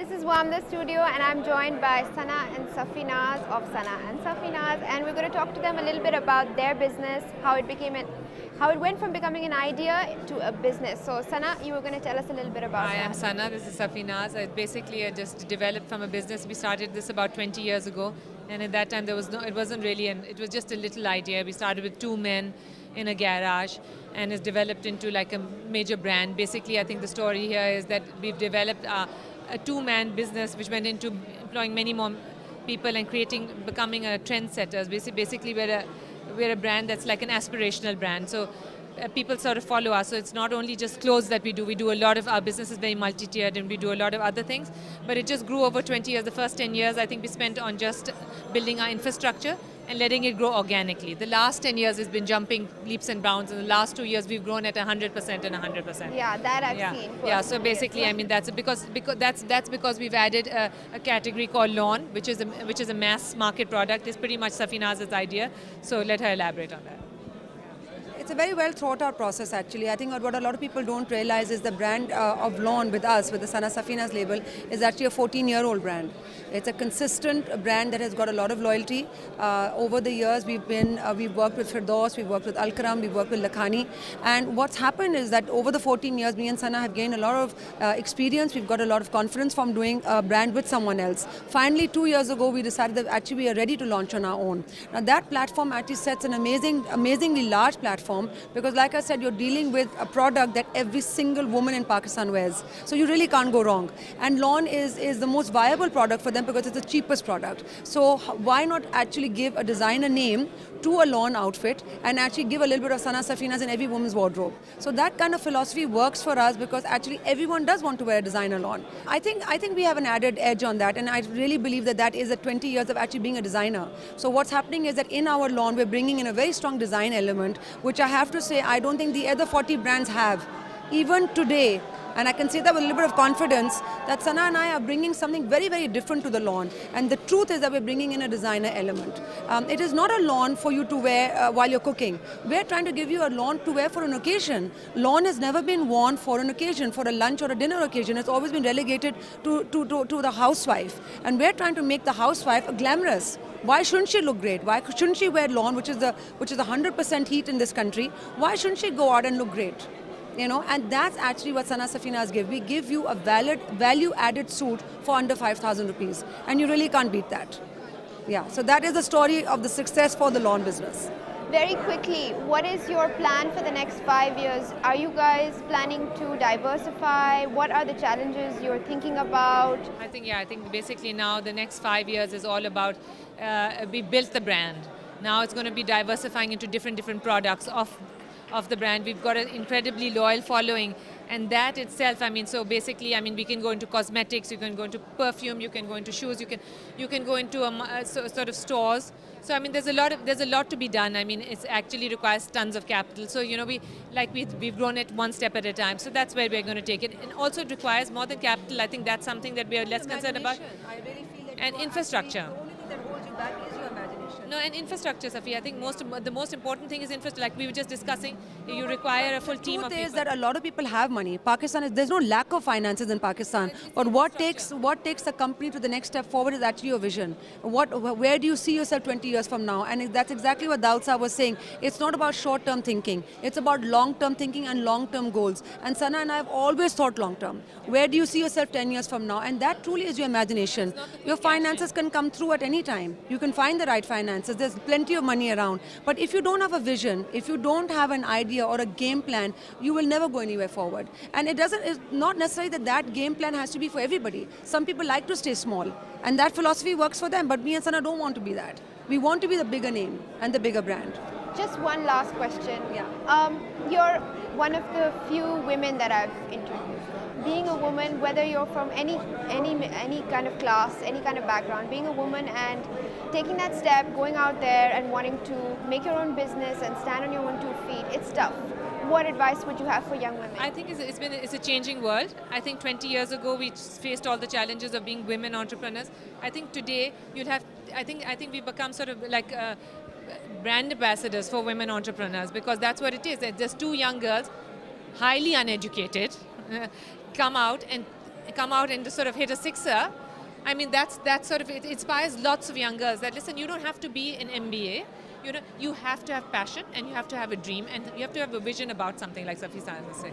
This is Wam the studio, and I'm joined by Sana and Safinaz of Sana and Safinaz, and we're going to talk to them a little bit about their business, how it went from becoming an idea to a business. So Sana, you were going to tell us a little bit about Hi, that. I'm Sana. This is Safinaz. I just developed from a business. We started this about 20 years ago, and at that time it wasn't really, it was just a little idea. We started with two men in a garage, and it's developed into like a major brand. Basically, I think the story here is that we've developed a two-man business which went into employing many more people and becoming a trendsetters. Basically, we're a brand that's like an aspirational brand. So people sort of follow us. So it's not only just clothes that we do. We do a lot of, our business is very multi-tiered, and we do a lot of other things. But it just grew over 20 years. The first 10 years, I think we spent on just building our infrastructure and letting it grow organically. The last 10 years has been jumping leaps and bounds. And the last 2 years, we've grown at 100% and 100%. Yeah, that I've seen. Yeah, so basically, I mean, that's because that's because we've added a category called lawn, which is a mass market product. It's pretty much Safinaz's idea. So let her elaborate on that. It's a very well thought out process actually. I think what a lot of people don't realize is the brand of Lawn with us, with the Sana Safina's label, is actually a 14-year-old brand. It's a consistent brand that has got a lot of loyalty. Over the years we've worked with Firdaus, we've worked with Alkaram, we've worked with Lakhani, and what's happened is that over the 14 years me and Sana have gained a lot of experience. We've got a lot of confidence from doing a brand with someone else. Finally 2 years ago we decided that actually we are ready to launch on our own. Now that platform actually sets an amazingly large platform, because like I said, you're dealing with a product that every single woman in Pakistan wears. So you really can't go wrong. And Lawn is the most viable product for them because it's the cheapest product. So why not actually give a designer name to a Lawn outfit and actually give a little bit of Sana Safina's in every woman's wardrobe. So that kind of philosophy works for us because actually everyone does want to wear a designer Lawn. I think we have an added edge on that, and I really believe that is the 20 years of actually being a designer. So what's happening is that in our Lawn we're bringing in a very strong design element, which I have to say I don't think the other 40 brands have. Even today, and I can say that with a little bit of confidence, that Sana and I are bringing something very, very different to the Lawn. And the truth is that we're bringing in a designer element. It is not a Lawn for you to wear while you're cooking. We're trying to give you a Lawn to wear for an occasion. Lawn has never been worn for an occasion, for a lunch or a dinner occasion. It's always been relegated to the housewife. And we're trying to make the housewife glamorous. Why shouldn't she look great? Why shouldn't she wear Lawn, which is the 100% heat in this country? Why shouldn't she go out and look great? You know, and that's actually what Sana Safina's give. We give you a value-added suit for under 5,000 rupees, and you really can't beat that. Yeah, so that is the story of the success for the Lawn business. Very quickly, what is your plan for the next 5 years? Are you guys planning to diversify? What are the challenges you're thinking about? I think basically now the next 5 years is all about, we built the brand. Now it's going to be diversifying into different products of the brand. We've got an incredibly loyal following, and that itself, I mean, so basically, I mean, we can go into cosmetics, you can go into perfume, you can go into shoes, you can go into sort of stores. So I mean, there's a lot to be done. I mean, it actually requires tons of capital. So you know, we've grown it one step at a time. So that's where we're going to take it. And also it requires more than capital. I think that's something that we are less concerned about. I really feel that and infrastructure. The only thing that holds you back is your imagination. No, and infrastructure, Safi. I think the most important thing is infrastructure. Like we were just discussing, you require a full team of The people. truth is that a lot of people have money. There's no lack of finances in Pakistan. But what takes a company to the next step forward is actually your vision. Where do you see yourself 20 years from now? And that's exactly what Daud was saying. It's not about short-term thinking. It's about long-term thinking and long-term goals. And Sana and I have always thought long-term. Where do you see yourself 10 years from now? And that truly is your imagination. Your finances can come through at any time. You can find the right finances. There's plenty of money around. But if you don't have a vision, if you don't have an idea or a game plan, you will never go anywhere forward. And it's not necessarily that game plan has to be for everybody. Some people like to stay small, and that philosophy works for them. But me and Sana don't want to be that. We want to be the bigger name and the bigger brand. Just one last question. Yeah. You're one of the few women that I've interviewed. Being a woman, whether you're from any kind of class, any kind of background, being a woman and taking that step, going out there and wanting to make your own business and stand on your own 2 feet, it's tough. What advice would you have for young women? I think it's a changing world. I think 20 years ago we faced all the challenges of being women entrepreneurs. I think today I think we become sort of like brand ambassadors for women entrepreneurs, because that's what it is. There's two young girls, highly uneducated, come out come out and just sort of hit a sixer, I mean, that's sort of, it inspires lots of young girls that, listen, you don't have to be an MBA. You know, you have to have passion and you have to have a dream and you have to have a vision about something, like Safi Sana said.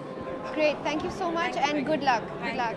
Great. Thank you so much and good luck. Good luck.